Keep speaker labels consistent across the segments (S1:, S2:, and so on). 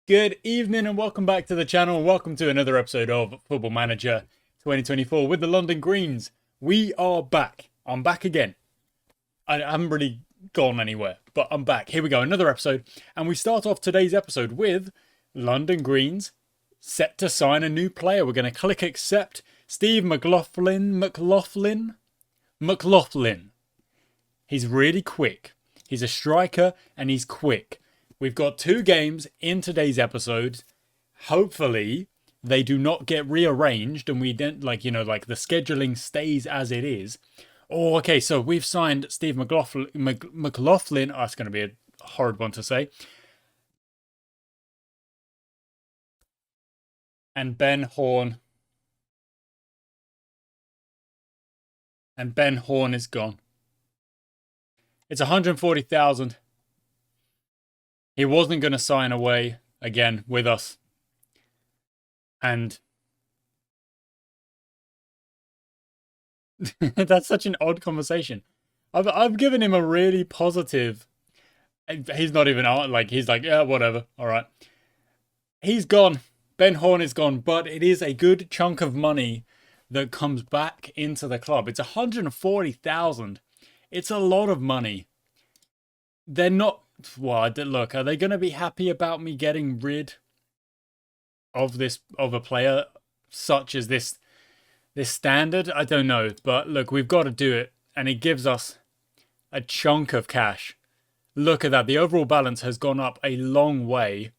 S1: Good evening and welcome back to the channel. Welcome to another episode of Football Manager 2024 with the London Greens. We are back. I'm back again. I haven't really gone anywhere, but I'm back. Here we go, another episode. And we start off today's episode with London Greens set to sign a new player. We're going to click accept. Steve McLaughlin. He's really quick. He's a striker and he's quick. We've got 2 games in today's episode. Hopefully, they do not get rearranged and we don't, like the scheduling stays as it is. Oh, okay, so we've signed Steve McLaughlin. Oh, that's going to be a hard one to say. And Ben Horn. And Ben Horn is gone. It's 140,000. He wasn't going to sign away again with us. And that's such an odd conversation. I've given him a really positive. He's not even like, he's like, yeah, whatever. All right. He's gone. Ben Horn is gone, but it is a good chunk of money that comes back into the club. It's 140,000. It's a lot of money. They're not. Well, look, are they going to be happy about me getting rid of a player such as this standard? I don't know, but look, we've got to do it, and it gives us a chunk of cash. Look at that. The overall balance has gone up a long way,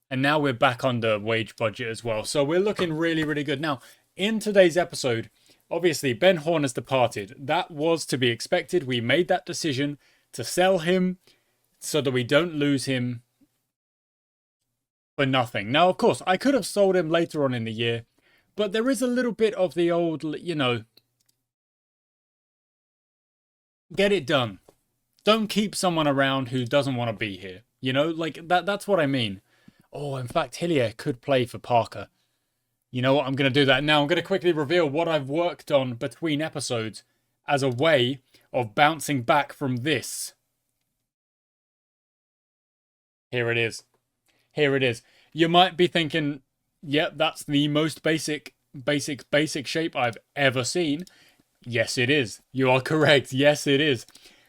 S1: and now we're back under wage budget as well. So we're looking really, really good. Now, in today's episode, obviously, Ben Horn has departed. That was to be expected. We made that decision to sell him so that we don't lose him for nothing. Now, of course, I could have sold him later on in the year, but there is a little bit of the old, get it done. Don't keep someone around who doesn't want to be here. That's what I mean. Oh, in fact, Hillier could play for Parker. You know what? I'm going to do that now. I'm going to quickly reveal what I've worked on between episodes as a way of bouncing back from this. Here it is. Here it is. You might be thinking, yep, that's the most basic shape I've ever seen. Yes, it is. You are correct. Yes, it is.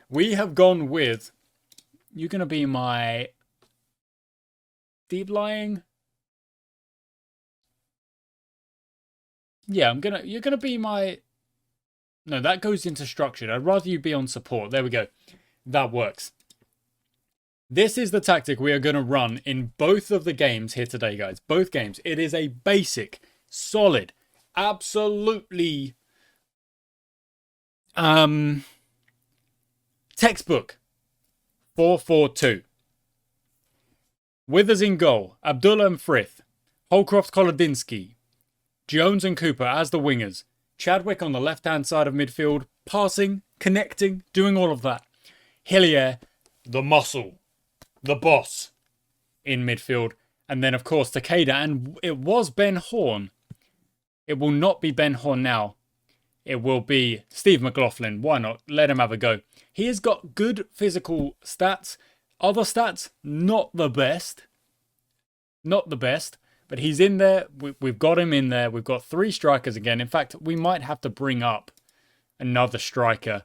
S1: We have gone with, you're going to be my deep lying. Yeah, you're going to be my, no, that goes into structured. I'd rather you be on support. There we go. That works. This is the tactic we are going to run in both of the games here today, guys. Both games. It is a basic, solid, absolutely textbook 4-4-2. Withers in goal. Abdullah and Frith. Holcroft, Kolodinsky. Jones and Cooper as the wingers. Chadwick on the left-hand side of midfield. Passing, connecting, doing all of that. Hillier, the muscle. The boss in midfield. And then, of course, Takeda. And it was Ben Horn. It will not be Ben Horn now. It will be Steve McLaughlin. Why not? Let him have a go. He has got good physical stats. Other stats, not the best. Not the best. But he's in there. We've got him in there. We've got 3 strikers again. In fact, we might have to bring up another striker.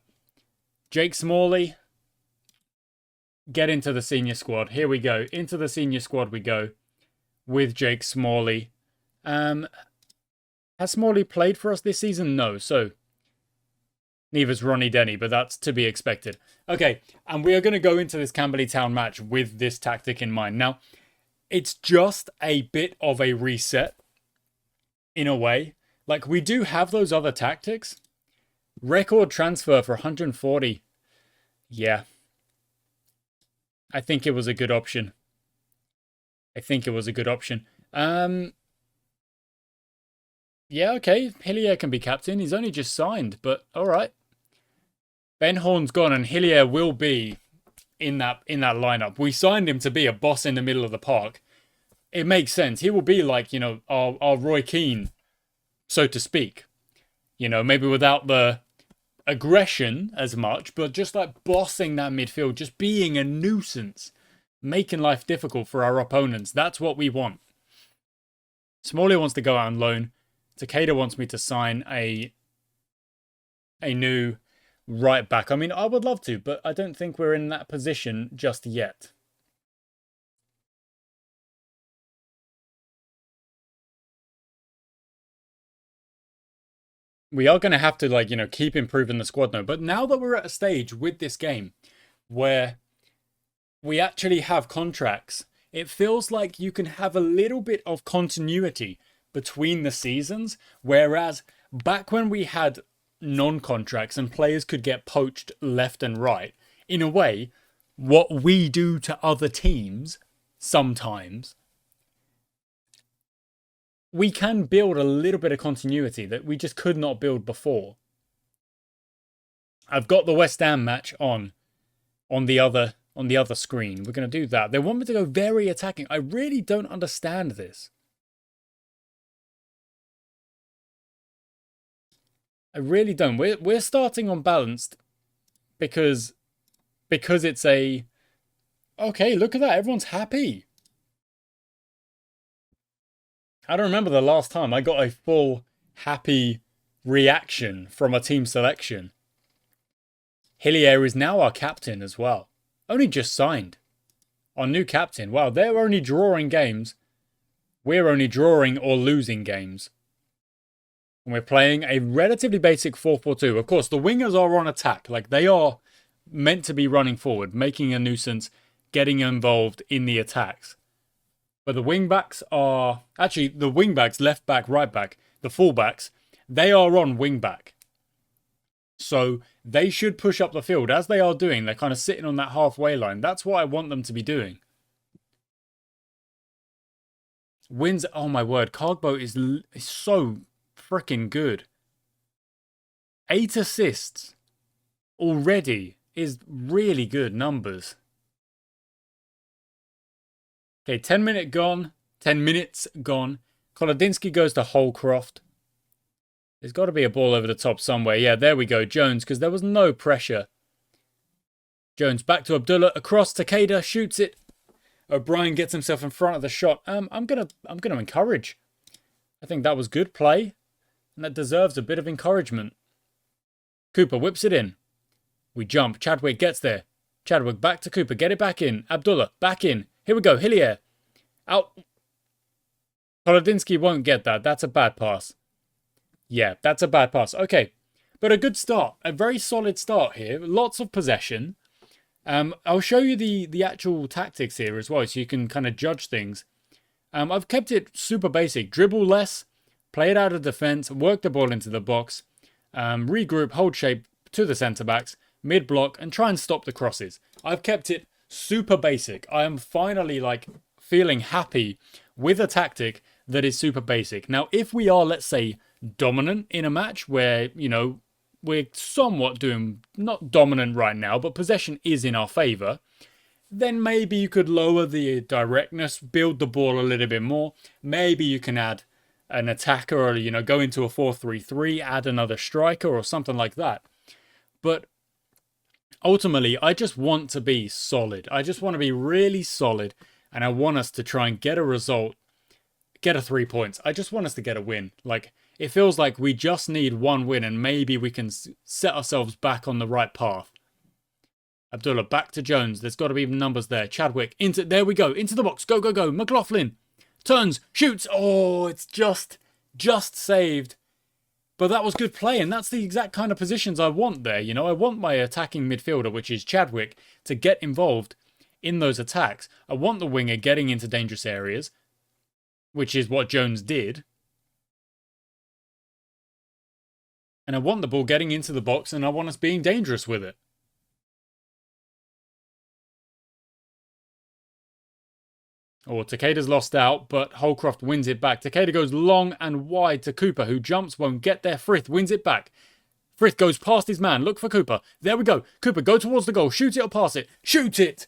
S1: Jake Smalley. Get into the senior squad. Here we go. Into the senior squad we go with Jake Smalley. Has Smalley played for us this season? No. So, neither's Ronnie Denny, but that's to be expected. Okay, and we are going to go into this Camberley Town match with this tactic in mind. Now, it's just a bit of a reset in a way. Like, we do have those other tactics. Record transfer for 140. Yeah. I think it was a good option. Yeah, okay. Hillier can be captain. He's only just signed, but all right. Ben Horn's gone and Hillier will be in that lineup. We signed him to be a boss in the middle of the park. It makes sense. He will be like, our Roy Keane, so to speak. Maybe without the aggression as much, but just like bossing that midfield, just being a nuisance. making life difficult for our opponents. That's what we want. Smalley wants to go out on loan. Takeda wants me to sign a new right back. I mean, I would love to, but I don't think we're in that position just yet. We are going to have to, like, you know, keep improving the squad now. But now that we're at a stage with this game where we actually have contracts, it feels like you can have a little bit of continuity between the seasons. Whereas back when we had non-contracts and players could get poached left and right, in a way, what we do to other teams sometimes, we can build a little bit of continuity that we just could not build before. I've got the West Ham match on the other screen. We're going to do that. They want me to go very attacking. I really don't understand this. I really don't. We're starting on balanced because it's a okay, look at that. Everyone's happy. I don't remember the last time I got a full happy reaction from a team selection. Hillier is now our captain as well. Only just signed. Our new captain. Wow, they're only drawing games. We're only drawing or losing games. And we're playing a relatively basic 4-4-2. Of course, the wingers are on attack. Like, they are meant to be running forward, making a nuisance, getting involved in the attacks. But the wingbacks are... Actually, the wingbacks, left back, right back, the fullbacks, they are on wingback. So they should push up the field. As they are doing, they're kind of sitting on that halfway line. That's what I want them to be doing. Wins... Oh, my word. Cogbo is so freaking good. 8 assists already is really good numbers. Okay, 10 minutes gone. Kolodinsky goes to Holcroft. There's got to be a ball over the top somewhere. Yeah, there we go. Jones, because there was no pressure. Jones back to Abdullah. Across Takeda. Shoots it. O'Brien gets himself in front of the shot. I'm gonna encourage. I think that was good play. And that deserves a bit of encouragement. Cooper whips it in. We jump. Chadwick gets there. Chadwick back to Cooper. Get it back in. Abdullah back in. Here we go. Hillier. Out. Kolodinsky won't get that. That's a bad pass. Yeah, that's a bad pass. Okay. But a good start. A very solid start here. Lots of possession. I'll show you the actual tactics here as well, so you can kind of judge things. I've kept it super basic. Dribble less. Play it out of defense. Work the ball into the box. Regroup. Hold shape to the centre-backs. Mid-block. And try and stop the crosses. I've kept it super basic. I am finally, like, feeling happy with a tactic that is super basic. Now, if we are, let's say, dominant in a match where, you know, we're somewhat doing, not dominant right now, but possession is in our favour, then maybe you could lower the directness, build the ball a little bit more. Maybe you can add an attacker or, you know, go into a 4-3-3, add another striker or something like that. But ultimately, I just want to be solid. I just want to be really solid, and I want us to try and get a result, get a 3 points. I just want us to get a win. Like, it feels like we just need one win, and maybe we can set ourselves back on the right path. Abdullah, back to Jones. There's got to be numbers there. Chadwick, into, there we go, into the box. Go, go, go. McLaughlin turns, shoots. Oh, it's just saved. But that was good play, and that's the exact kind of positions I want there. You know, I want my attacking midfielder, which is Chadwick, to get involved in those attacks. I want the winger getting into dangerous areas, which is what Jones did. And I want the ball getting into the box, and I want us being dangerous with it. Oh, Takeda's lost out, but Holcroft wins it back. Takeda goes long and wide to Cooper, who jumps, won't get there. Frith wins it back. Frith goes past his man. Look for Cooper. There we go. Cooper, go towards the goal. Shoot it or pass it. Shoot it!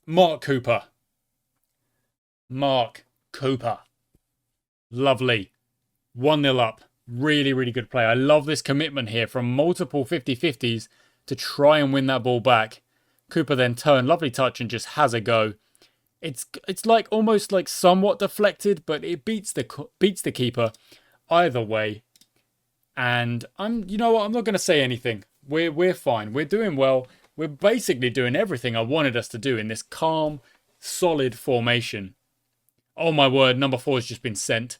S1: Mark Cooper. Mark Cooper. Lovely. 1-0 up. Really, really good play. I love this commitment here from multiple 50-50s to try and win that ball back. Cooper then turned, lovely touch, and just has a go. It's like almost like somewhat deflected, but it beats the keeper either way. And you know what? I'm not going to say anything. We're fine. We're doing well. We're basically doing everything I wanted us to do in this calm, solid formation. Oh my word, number 4 has just been sent.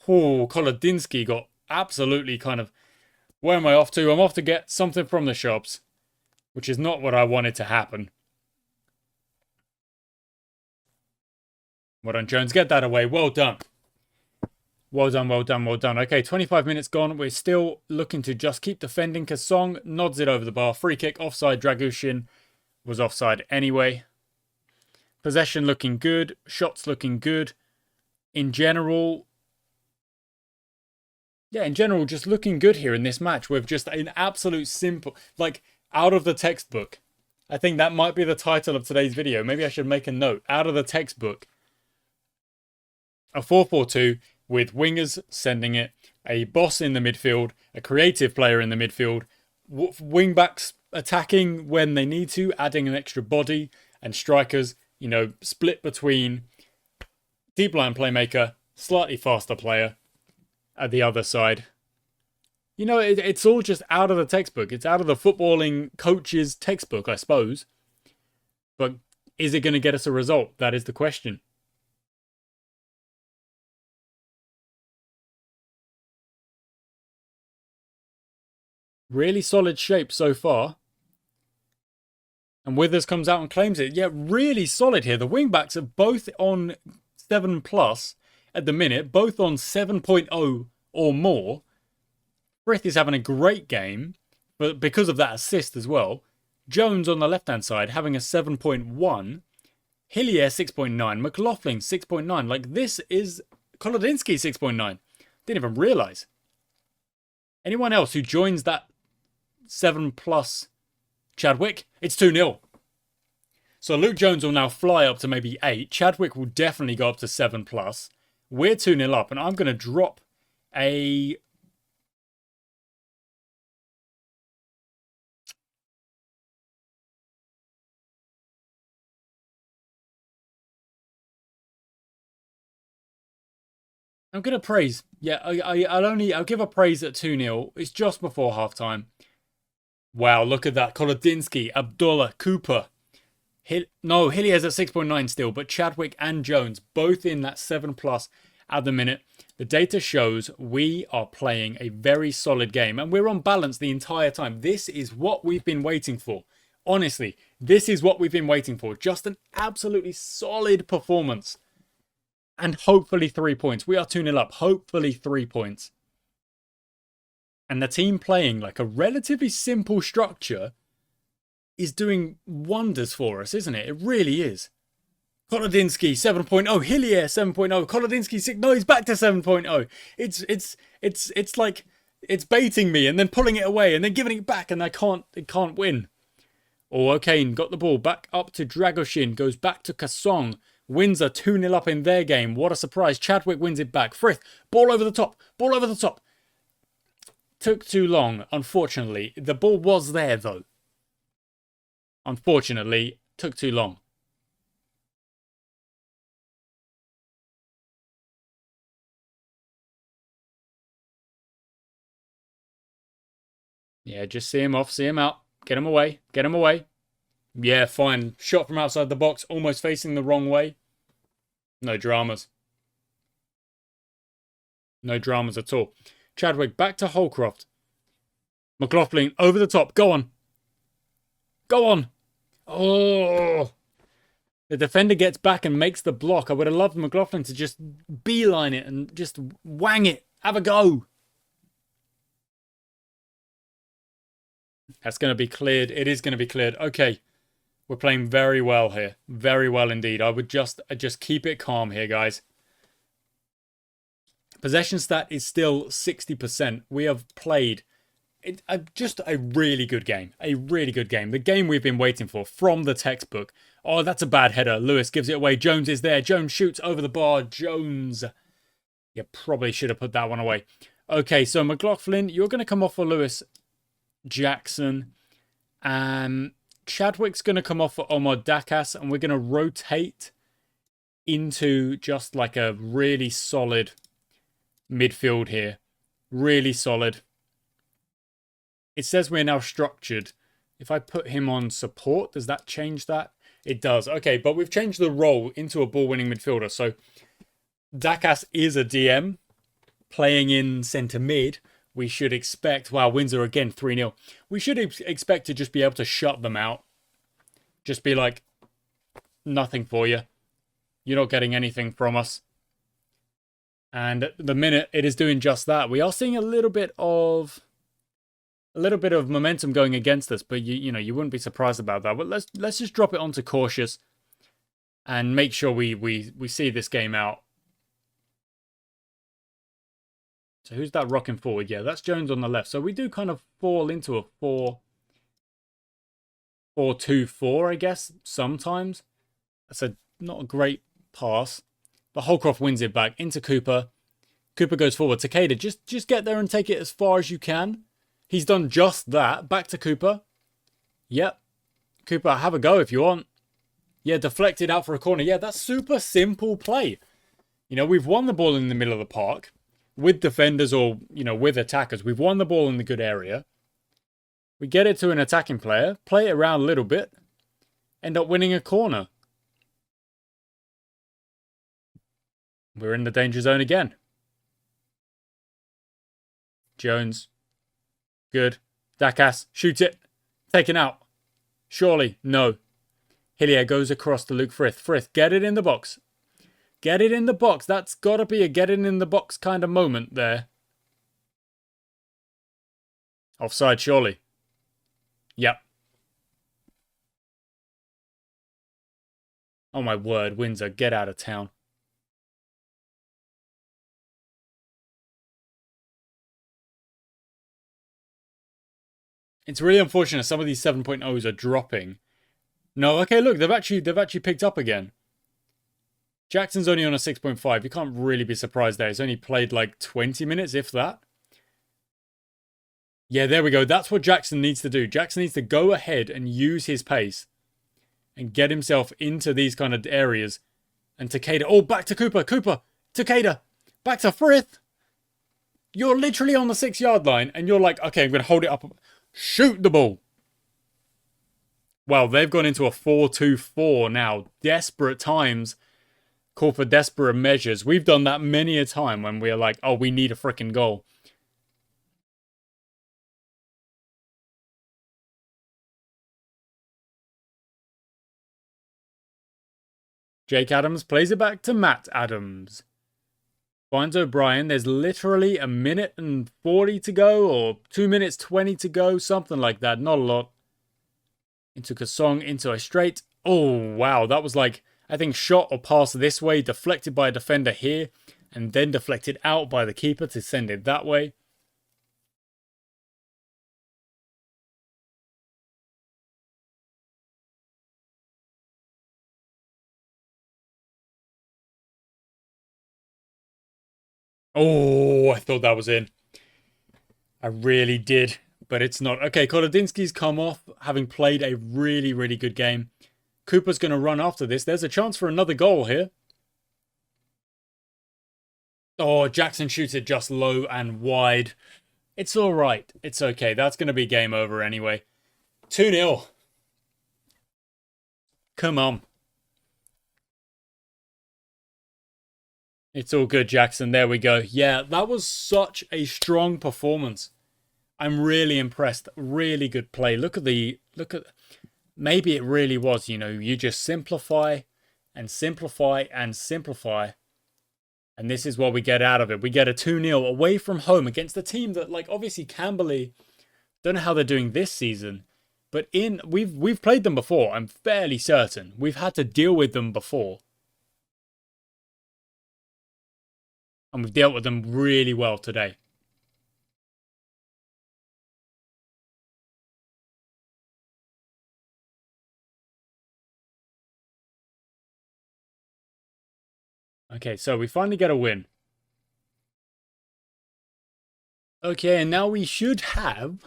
S1: Oh, Kolodinsky got absolutely kind of... Where am I off to? I'm off to get something from the shops, which is not what I wanted to happen. Well done, Jones. Get that away. Well done. Well done, well done, well done. Okay, 25 minutes gone. We're still looking to just keep defending. Kasong nods it over the bar. Free kick, offside. Dragushin was offside anyway. Possession looking good. Shots looking good. In general, just looking good here in this match with just an absolute simple, like, out of the textbook. I think that might be the title of today's video. Maybe I should make a note. Out of the textbook. A 4-4-2 with wingers sending it, a boss in the midfield, a creative player in the midfield, wing-backs attacking when they need to, adding an extra body, and strikers, you know, split between deep line playmaker, slightly faster player at the other side. You know, it's all just out of the textbook. It's out of the footballing coach's textbook, I suppose. But is it going to get us a result? That is the question. Really solid shape so far. And Withers comes out and claims it. Yeah, really solid here. The wing-backs are both on 7+ at the minute. Both on 7.0 or more. Frith is having a great game. But because of that assist as well. Jones on the left-hand side having a 7.1. Hillier 6.9. McLaughlin 6.9. Like, this is Kolodinsky 6.9. Didn't even realise. Anyone else who joins that 7+ Chadwick, it's 2-0. So Luke Jones will now fly up to maybe 8. Chadwick will definitely go up to 7+. We're 2-0 up, and I'm going to drop a... I'm going to praise. Yeah, I'll give a praise at 2-0. It's just before halftime. Wow, look at that. Kolodinsky, Abdullah, Cooper. Hillier's at 6.9 still, but Chadwick and Jones both in that 7+ at the minute. The data shows we are playing a very solid game, and we're on balance the entire time. This is what we've been waiting for. Honestly, this is what we've been waiting for. Just an absolutely solid performance. And hopefully 3 points. We are 2-0 up. Hopefully 3 points. And the team playing like a relatively simple structure is doing wonders for us, isn't it? It really is. Kolodinsky 7.0. Hillier 7.0. Kolodinsky 6. No, he's back to 7.0. It's like it's baiting me and then pulling it away and then giving it back, and it can't win. Oh, O'Kane got the ball back up to Dragoshin. Goes back to Kasong. Wins are 2-0 up in their game. What a surprise. Chadwick wins it back. Frith, ball over the top. Ball over the top. Took too long, unfortunately. The ball was there, though. Unfortunately, took too long. Yeah, just see him off, see him out. Get him away, get him away. Yeah, fine. Shot from outside the box, almost facing the wrong way. No dramas. No dramas at all. Chadwick back to Holcroft. McLaughlin over the top. Go on. Go on. Oh. The defender gets back and makes the block. I would have loved McLaughlin to just beeline it and just wang it. Have a go. That's going to be cleared. It is going to be cleared. Okay. We're playing very well here. Very well indeed. I would just keep it calm here, guys. Possession stat is still 60%. We have played just a really good game. A really good game. The game we've been waiting for from the textbook. Oh, that's a bad header. Lewis gives it away. Jones is there. Jones shoots over the bar. Jones. You probably should have put that one away. Okay, so McLaughlin, you're going to come off for Lewis. Jackson. Chadwick's going to come off for Omar Dakas, and we're going to rotate into just like a really solid midfield here. Really solid. It says we're now structured. If I put him on support, does that change that? It does. Okay, but we've changed the role into a ball-winning midfielder. So Dakas is a DM playing in centre mid. We should expect... Wow, Windsor again, 3-0. We should expect to just be able to shut them out. Just be like, nothing for you. You're not getting anything from us. And at the minute, it is doing just that. We are seeing a little bit of momentum going against us, but you know, you wouldn't be surprised about that. But let's just drop it onto cautious and make sure we see this game out. So who's that rocking forward? Yeah, that's Jones on the left. So we do kind of fall into a 4-2-4, I guess, sometimes. That's not a great pass. But Holcroft wins it back into Cooper. Cooper goes forward. Takeda, just get there and take it as far as you can. He's done just that. Back to Cooper. Yep. Cooper, have a go if you want. Yeah, deflected out for a corner. Yeah, that's super simple play. You know, we've won the ball in the middle of the park with defenders or, you know, with attackers. We've won the ball in the good area. We get it to an attacking player, play it around a little bit, end up winning a corner. We're in the danger zone again. Jones. Good. Dakas. Shoot it. Taken out. Surely. No. Hillier goes across to Luke Frith. Frith, get it in the box. Get it in the box. That's got to be a get it in the box kind of moment there. Offside, surely. Yep. Oh my word. Windsor, get out of town. It's really unfortunate some of these 7.0s are dropping. No, okay, look, they've actually picked up again. Jackson's only on a 6.5. You can't really be surprised there. He's only played like 20 minutes, if that. Yeah, there we go. That's what Jackson needs to do. Jackson needs to go ahead and use his pace and get himself into these kind of areas. And Takeda. Oh, back to Cooper. Cooper. Takeda. Back to Frith. You're literally on the 6-yard line and you're like, okay, I'm going to hold it up. Shoot the ball. Well, they've gone into a 4-2-4 now. Desperate times call for desperate measures. We've done that many a time when we're like, oh, we need a freaking goal. Jake Adams plays it back to Matt Adams. Finds O'Brien. There's literally 1:40 to go or 2:20 to go. Something like that. Not a lot. Into Kasong, into a straight. Oh, wow. That was like, I think, shot or pass this way. Deflected by a defender here. And then deflected out by the keeper to send it that way. Oh, I thought that was in. I really did, but it's not. Okay, Kolodinski's come off, having played a really, really good game. Cooper's going to run after this. There's a chance for another goal here. Oh, Jackson shoots it just low and wide. It's all right. It's okay. That's going to be game over anyway. 2-0. Come on. It's all good, Jackson. There we go. Yeah, that was such a strong performance. I'm really impressed. Really good play. Look at maybe it really was, you know, you just simplify and simplify and simplify. And this is what we get out of it. We get a 2-0 away from home against a team that, like, obviously Camberley, don't know how they're doing this season, but we've played them before. I'm fairly certain. We've had to deal with them before. And we've dealt with them really well today. Okay, so we finally get a win. Okay, and now we should have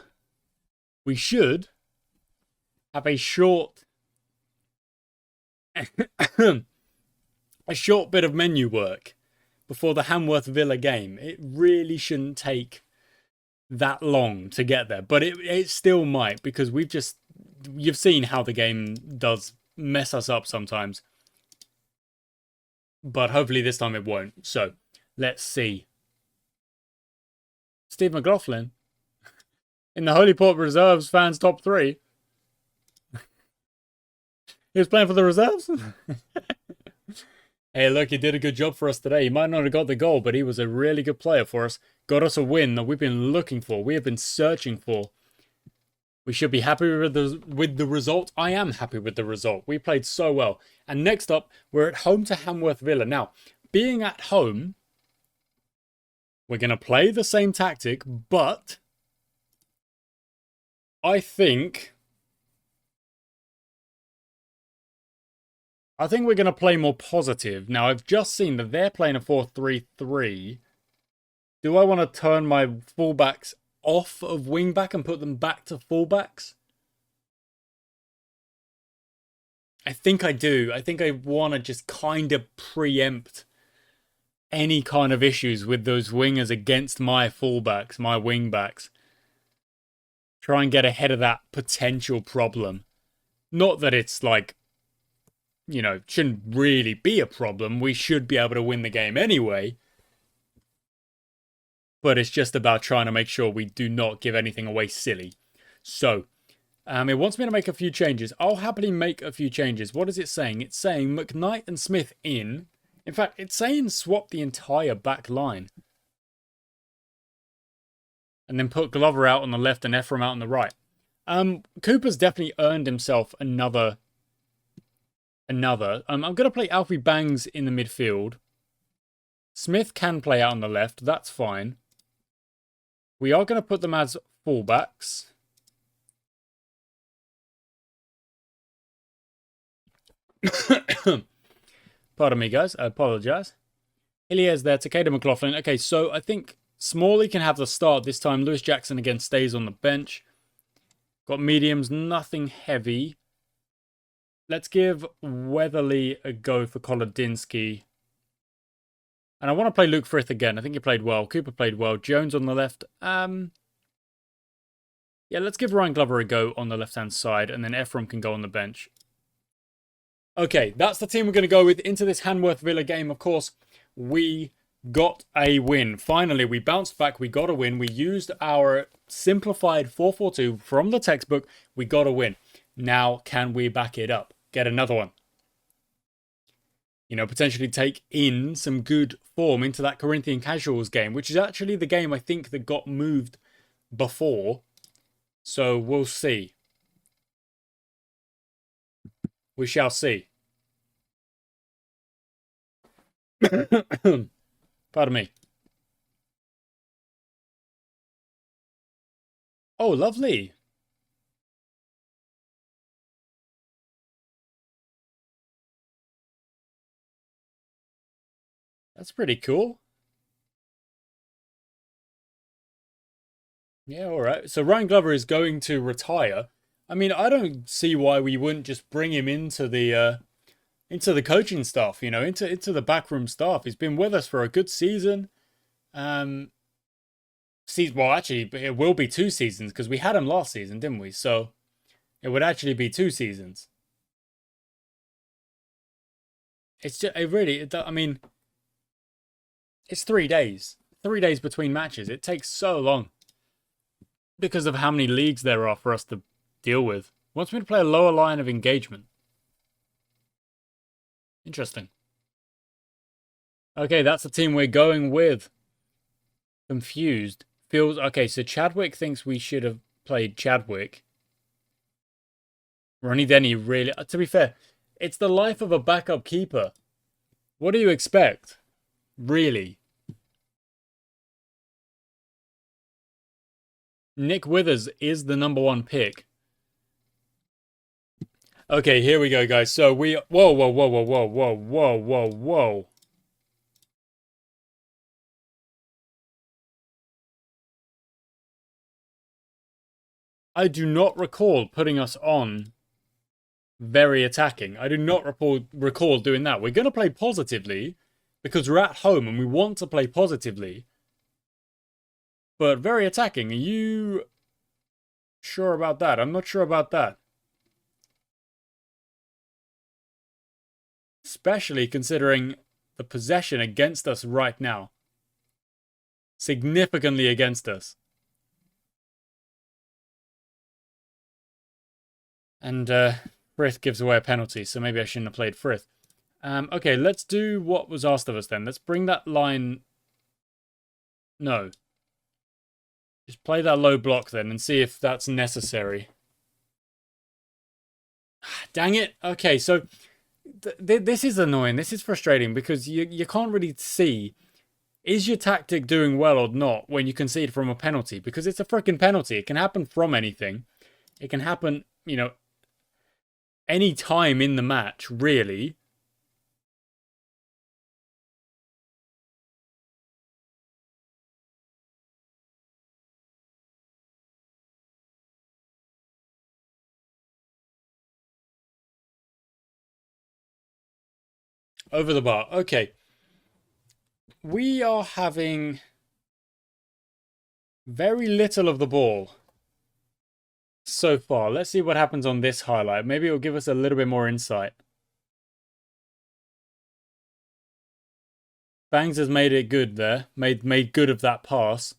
S1: have a short a short bit of menu work before the Hamworth Villa game. It really shouldn't take that long to get there, but it still might, because you've seen how the game does mess us up sometimes. But hopefully this time it won't. So, let's see. Steve McLaughlin in the Holyport Reserves fans top 3. He was playing for the reserves? Hey, look, he did a good job for us today. He might not have got the goal, but he was a really good player for us. Got us a win that we've been looking for. We have been searching for. We should be happy with the result. I am happy with the result. We played so well. And next up, we're at home to Hamworth Villa. Now, being at home, we're going to play the same tactic, but I think we're going to play more positive. Now, I've just seen that they're playing a 4-3-3. Do I want to turn my fullbacks off of wingback and put them back to fullbacks? I think I do. I think I want to just kind of preempt any kind of issues with those wingers against my fullbacks, my wingbacks. Try and get ahead of that potential problem. Not that it's like, you know, shouldn't really be a problem. We should be able to win the game anyway. But it's just about trying to make sure we do not give anything away silly. So, it wants me to make a few changes. I'll happily make a few changes. What is it saying? It's saying McKnight and Smith in. In fact, it's saying swap the entire back line. And then put Glover out on the left and Ephraim out on the right. Cooper's definitely earned himself another. I'm going to play Alfie Bangs in the midfield. Smith can play out on the left. That's fine. We are going to put them as fullbacks. Pardon me, guys. I apologise. Ilya's there. Takeda McLaughlin. Okay, so I think Smalley can have the start this time. Lewis Jackson again stays on the bench. Got mediums. Nothing heavy. Let's give Weatherly a go for Kolodinsky. And I want to play Luke Frith again. I think he played well. Cooper played well. Jones on the left. Yeah, let's give Ryan Glover a go on the left-hand side. And then Ephraim can go on the bench. Okay, that's the team we're going to go with into this Hamworth Villa game. Of course, we got a win. Finally, we bounced back. We got a win. We used our simplified 4-4-2 from the textbook. We got a win. Now, can we back it up? Get another one. You know, potentially take in some good form into that Corinthian Casuals game, which is actually the game I think that got moved before. So we'll see. We shall see. Pardon me. Oh, lovely. That's pretty cool. Yeah, all right. So Ryan Glover is going to retire. I mean, I don't see why we wouldn't just bring him into the coaching staff, you know, into the backroom staff. He's been with us for a good season. Well, actually, it will be 2 seasons because we had him last season, didn't we? So it would actually be 2 seasons. It's just, I mean, it's 3 days. 3 days between matches. It takes so long because of how many leagues there are for us to deal with. Wants me to play a lower line of engagement. Interesting. Okay, that's the team we're going with. Confused. Feels okay, so Chadwick thinks we should have played Chadwick. Ronnie Denny really... to be fair, it's the life of a backup keeper. What do you expect? Really? Nick Withers is the #1 pick. Okay, here we go, guys. So we... Whoa, whoa, whoa, whoa, whoa, whoa, whoa, whoa, whoa. I do not recall putting us on very attacking. I do not recall doing that. We're going to play positively because we're at home and we want to play positively. But very attacking. Are you sure about that? I'm not sure about that. Especially considering the possession against us right now. Significantly against us. And Frith gives away a penalty, so maybe I shouldn't have played Frith. Okay, let's do what was asked of us then. Let's bring that line... No. Just play that low block then and see if that's necessary. Dang it. Okay, so this is annoying. This is frustrating because you can't really see, is your tactic doing well or not when you concede from a penalty? Because it's a freaking penalty. It can happen from anything. It can happen, you know, any time in the match, really. Over the bar. Okay. We are having very little of the ball so far. Let's see what happens on this highlight. Maybe it'll give us a little bit more insight. Bangs has made it good there. Made good of that pass.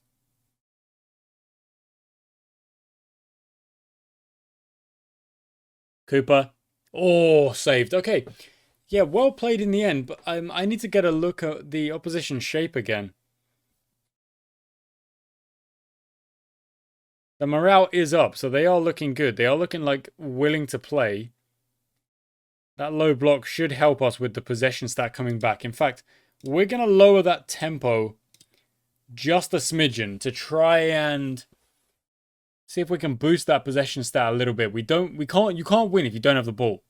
S1: Cooper. Oh, saved. Okay. Yeah, well played in the end, but I need to get a look at the opposition shape again. The morale is up, so they are looking good. They are looking like willing to play. That low block should help us with the possession stat coming back. In fact, we're going to lower that tempo just a smidgen to try and see if we can boost that possession stat a little bit. You can't win if you don't have the ball.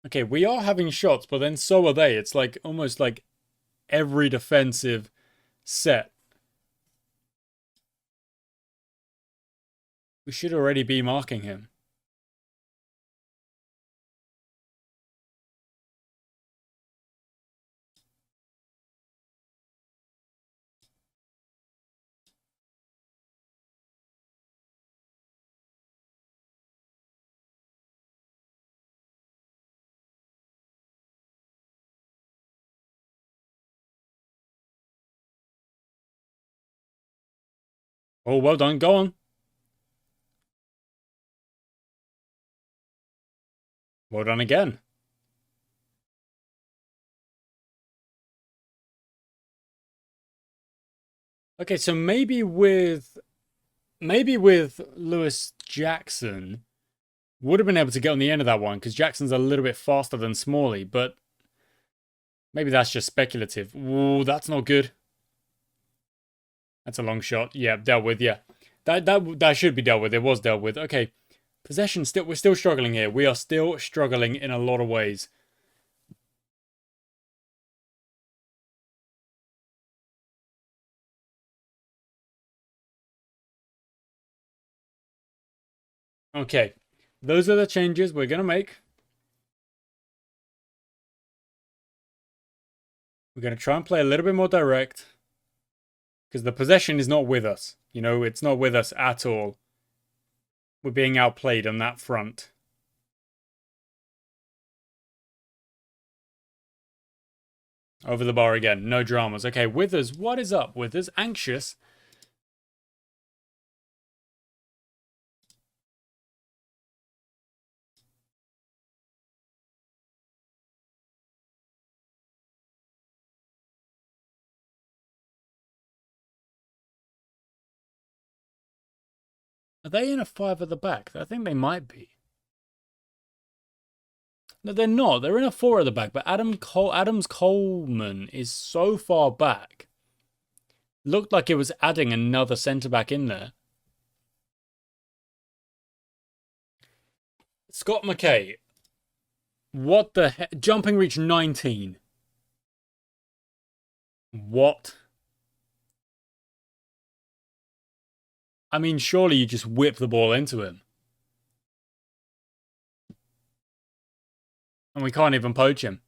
S1: Okay, we are having shots, but then so are they. It's like almost like every defensive set. We should already be marking him. Oh, well done. Go on. Well done again. Okay, so maybe with Lewis Jackson, would have been able to get on the end of that one because Jackson's a little bit faster than Smalley, but maybe that's just speculative. Ooh, that's not good. That's a long shot. Yeah, dealt with. Yeah, that should be dealt with. It was dealt with. Okay, possession still. We're still struggling here. We are still struggling in a lot of ways. Okay, those are the changes we're gonna make. We're gonna try and play a little bit more direct because the possession is not with us. You know, it's not with us at all. We're being outplayed on that front. Over the bar again. No dramas. Okay, Withers. What is up, Withers? Anxious? Are they in a 5 at the back? I think they might be. No, they're not. They're in a 4 at the back, but Adams Coleman is so far back. Looked like it was adding another centre-back in there. Scott McKay. What the heck? Jumping reach 19. What? I mean, surely you just whip the ball into him. And we can't even poach him.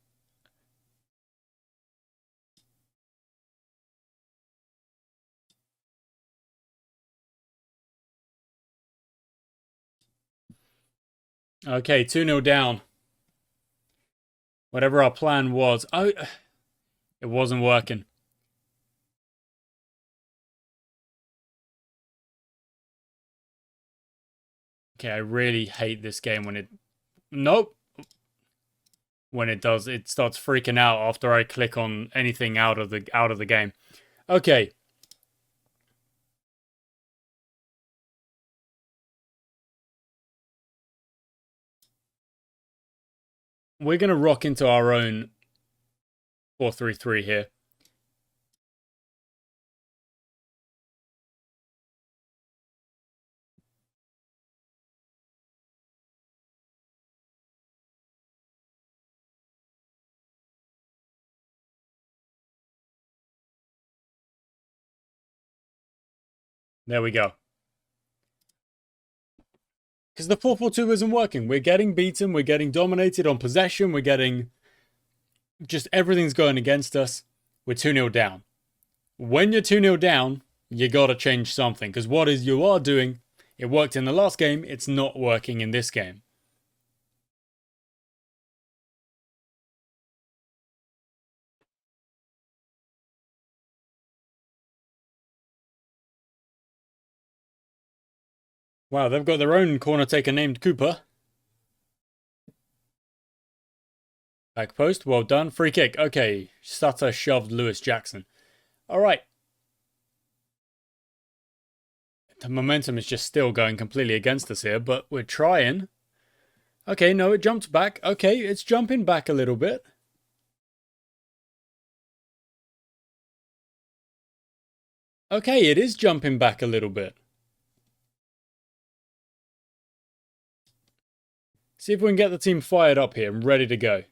S1: Okay, 2-0 down. Whatever our plan was. Oh, it wasn't working. Okay, I really hate this game when it... Nope. When it does, it starts freaking out after I click on anything out of the game. Okay. We're going to rock into our own 4-3-3 here. There we go. Because the 4-4-2 isn't working. We're getting beaten. We're getting dominated on possession. We're getting... Just everything's going against us. We're 2-0 down. When you're 2-0 down, you got to change something. Because what is you are doing, it worked in the last game. It's not working in this game. Wow, they've got their own corner taker named Cooper. Back post, well done. Free kick. Okay, Sutter shoved Lewis Jackson. All right. The momentum is just still going completely against us here, but we're trying. Okay, no, it jumped back. Okay, it's jumping back a little bit. Okay, it is jumping back a little bit. See if we can get the team fired up here and ready to go.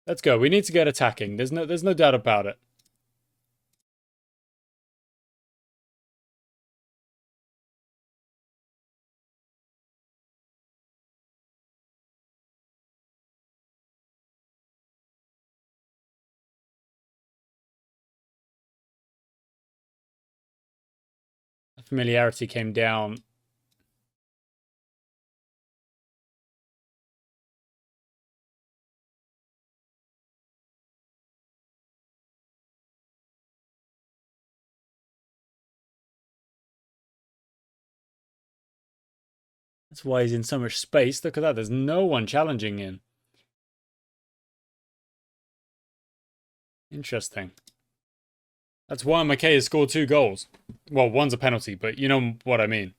S1: Let's go. We need to get attacking. There's no doubt about it. Familiarity came down. That's why he's in so much space. Look at that. There's no one challenging him. Interesting. That's why McKay has scored 2 goals. Well, one's a penalty, but you know what I mean.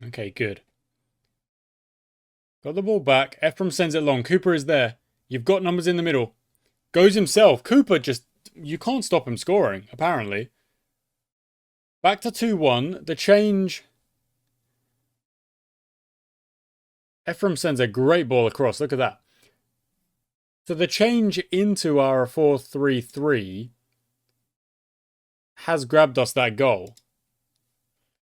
S1: Okay, good. Got the ball back. Ephraim sends it long. Cooper is there. You've got numbers in the middle. Goes himself. Cooper just... You can't stop him scoring, apparently. Back to 2-1. The change... Ephraim sends a great ball across. Look at that. So the change into our 4-3-3 has grabbed us that goal.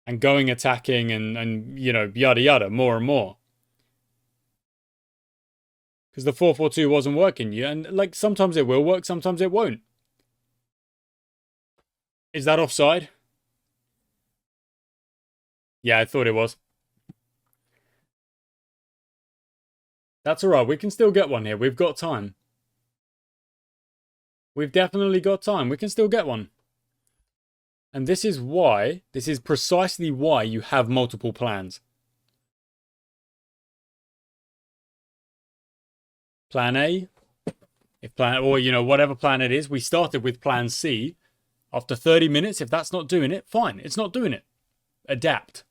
S1: And going attacking and you know, yada yada, more and more. Because the 4-4-2 wasn't working. Yeah, and like sometimes it will work, sometimes it won't. Is that offside? Yeah, I thought it was. That's alright, we can still get one here. We've got time. We've definitely got time. We can still get one. And this is precisely why you have multiple plans. Plan A, or you know, whatever plan it is, we started with plan C. After 30 minutes, if that's not doing it, fine, it's not doing it. Adapt.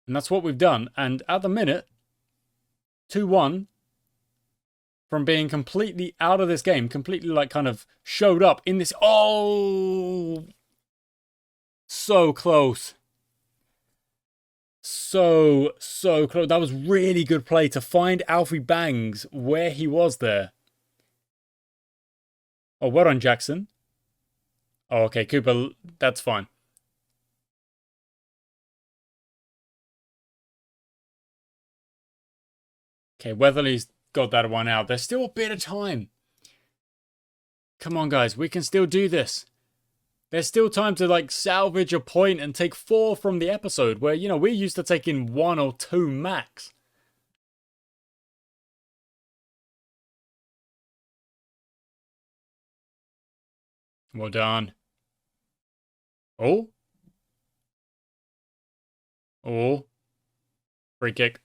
S1: And that's what we've done. And at the minute, 2-1 from being completely out of this game, completely like kind of showed up in this. Oh, so close. So close. That was really good play to find Alfie Bangs where he was there. Oh, well done, Jackson. Oh, okay, Cooper, that's fine. Okay, Weatherly's got that one out. There's still a bit of time. Come on, guys. We can still do this. There's still time to, like, salvage a point and take 4 from the episode where, you know, we're used to taking 1 or 2 max. Well done. Oh. Oh. Free kick.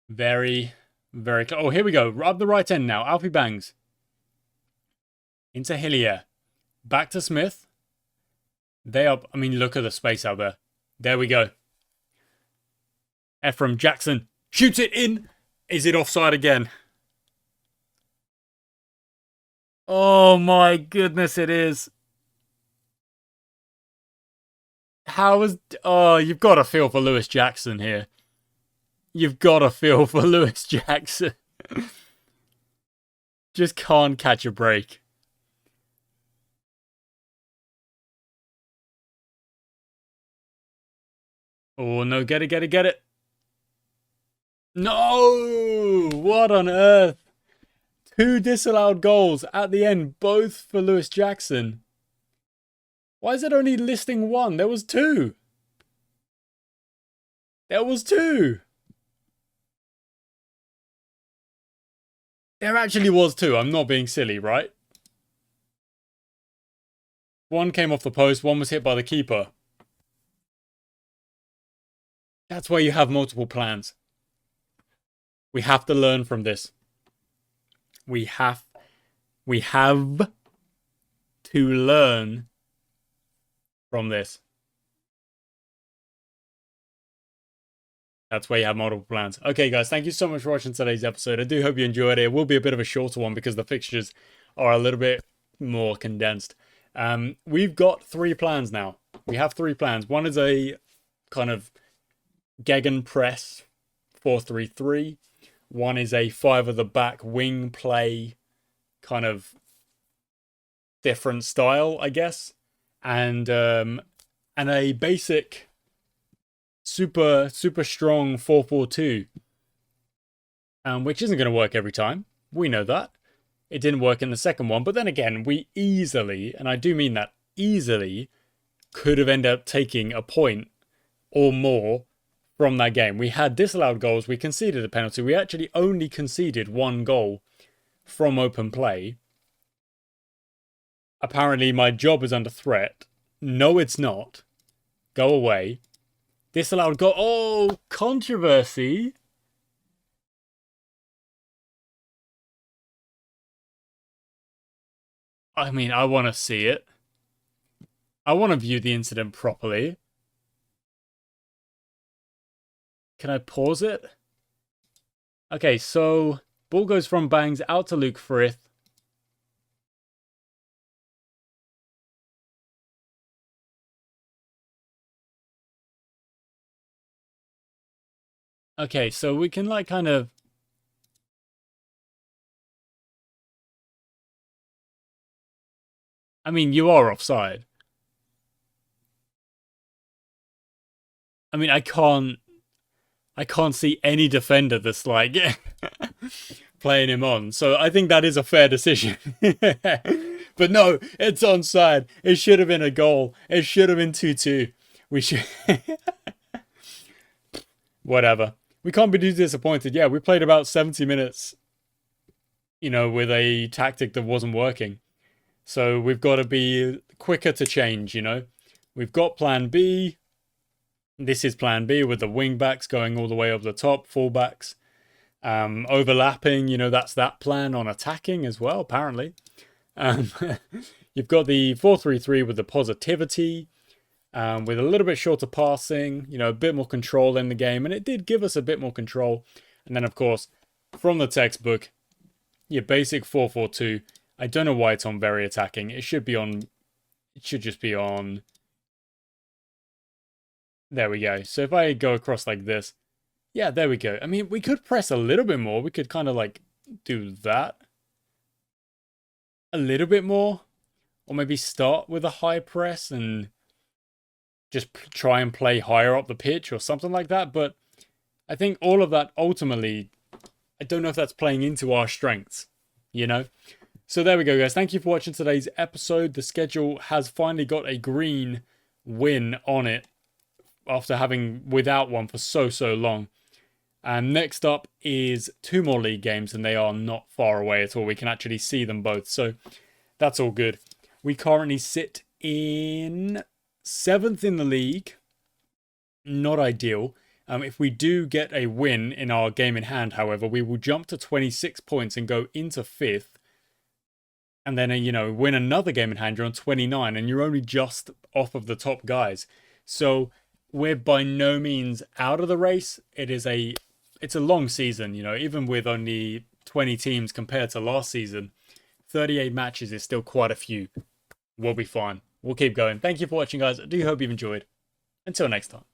S1: Very, very close. Oh, here we go. Up the right end now. Alfie Bangs. Into Hillier. Back to Smith. They are... I mean, look at the space out there. There we go. Ephraim Jackson. Shoots it in. Is it offside again? Oh my goodness, it is. How is... Oh, you've got to feel for Lewis Jackson here. You've got to feel for Lewis Jackson. Just can't catch a break. Oh, no, get it. No! What on earth? 2 disallowed goals at the end, both for Lewis Jackson. Why is it only listing 1? There was 2. There was 2. There actually was 2. I'm not being silly, right? 1 came off the post, 1 was hit by the keeper. That's why you have multiple plans. We have to learn from this. We have to learn from this. That's why you have multiple plans. Okay, guys, thank you so much for watching today's episode. I do hope you enjoyed it. It will be a bit of a shorter one because the fixtures are a little bit more condensed. We've got 3 plans now. We have 3 plans. One is a kind of Gegenpress 4-3-3. One is a 5 at the back wing play, kind of different style, I guess. And a basic super strong 4-4-2. Which isn't going to work every time. We know that. It didn't work in the second one, but then again, we easily, and I do mean that easily, could have ended up taking a point or more from that game. We had disallowed goals, we conceded a penalty, we actually only conceded 1 goal from open play. Apparently my job is under threat. No, it's not. Go away. Disallowed goal. Oh, controversy. I mean, I want to see it. I want to view the incident properly. Can I pause it? Okay, so ball goes from Bangs out to Luke Frith. Okay, so we can like kind of... I mean, you are offside. I mean, I can't see any defender that's like playing him on. So I think that is a fair decision. But no, it's onside. It should have been a goal. It should have been 2-2. We should... Whatever. We can't be too disappointed. Yeah, we played about 70 minutes, you know, with a tactic that wasn't working. So we've got to be quicker to change, you know. We've got plan B. This is plan B with the wing backs going all the way up the top, fullbacks. Overlapping, you know, that's that plan on attacking as well, apparently. You've got the 4-3-3 with the positivity. with a little bit shorter passing, a bit more control in the game, and it did give us a bit more control. And then, of course, from the textbook, your basic 4-4-2. I don't know why it's on very attacking. It should just be on. There we go. So if I go across like this, yeah, there we go. I mean, we could press a little bit more. We could kind of like do that a little bit more, or maybe start with a high press and just try and play higher up the pitch or something like that. But I think all of that ultimately, I don't know if that's playing into our strengths, So there we go, guys. Thank you for watching today's episode. The schedule has finally got a green win on it after having without one for so long. And next up is 2 more league games, and they are not far away at all. We can actually see them both, so that's all good. We currently sit in 7th in the league. Not ideal. If we do get a win in our game in hand, however, we will jump to 26 points and go into 5th. And then, win another game in hand, you're on 29, and you're only just off of the top guys. So we're by no means out of the race. It's a long season, even with only 20 teams compared to last season. 38 matches is still quite a few. We'll be fine. We'll keep going. Thank you for watching, guys. I do hope you've enjoyed. Until next time.